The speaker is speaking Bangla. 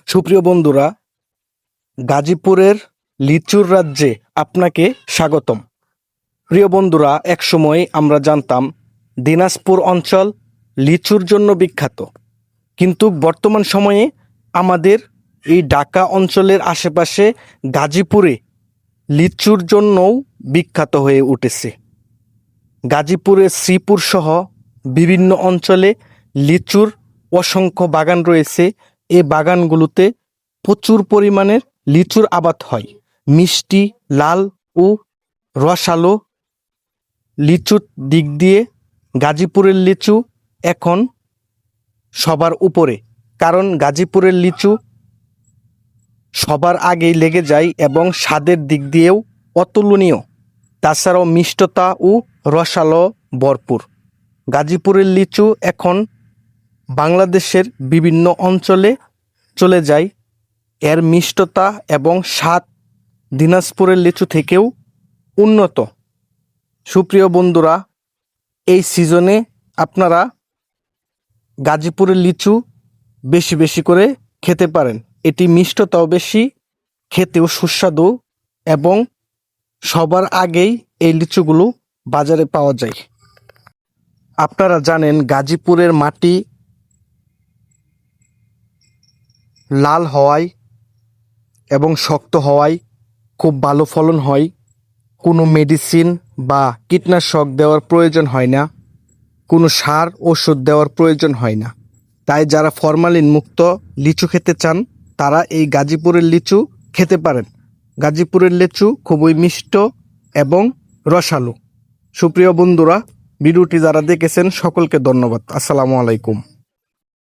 সুপ্রিয় বন্ধুরা, গাজীপুরের লিচুর রাজ্যে আপনাকে স্বাগতম। প্রিয় বন্ধুরা, একসময় আমরা জানতাম দিনাজপুর অঞ্চল লিচুর জন্য বিখ্যাত, কিন্তু বর্তমান সময়ে আমাদের এই ঢাকা অঞ্চলের আশেপাশে গাজীপুরে লিচুর জন্যও বিখ্যাত হয়ে উঠেছে। গাজীপুরের শ্রীপুর সহ বিভিন্ন অঞ্চলে লিচুর অসংখ্য বাগান রয়েছে। এই বাগানগুলোতে প্রচুর পরিমাণের লিচুর আবাদ হয়। মিষ্টি, লাল ও রসালো লিচুর দিক দিয়ে গাজীপুরের লিচু এখন সবার উপরে, কারণ গাজীপুরের লিচু সবার আগেই লেগে যায় এবং স্বাদের দিক দিয়েও অতুলনীয়। তাছাড়াও মিষ্টতা ও রসালো ভরপুর। গাজীপুরের লিচু এখন বাংলাদেশের বিভিন্ন অঞ্চলে চলে যায়। এর মিষ্টতা এবং স্বাদ দিনাজপুরের লিচু থেকেও উন্নত। সুপ্রিয় বন্ধুরা, এই সিজনে আপনারা গাজীপুরের লিচু বেশি বেশি করে খেতে পারেন। এটি মিষ্টতাও বেশি, খেতেও সুস্বাদু এবং সবার আগেই এই লিচুগুলো বাজারে পাওয়া যায়। আপনারা জানেন গাজীপুরের মাটি লাল হওয়ায় এবং শক্ত হওয়ায় খুব ভালো ফলন হয়। কোনো মেডিসিন বা কীটনাশক দেওয়ার প্রয়োজন হয় না, কোনো সার ওষুধ দেওয়ার প্রয়োজন হয় না। তাই যারা ফরমালিন মুক্ত লিচু খেতে চান তারা এই গাজীপুরের লিচু খেতে পারেন। গাজীপুরের লিচু খুবই মিষ্ট এবং রসালো। সুপ্রিয় বন্ধুরা, ভিডিওটি যারা দেখেছেন সকলকে ধন্যবাদ। আসসালামু আলাইকুম।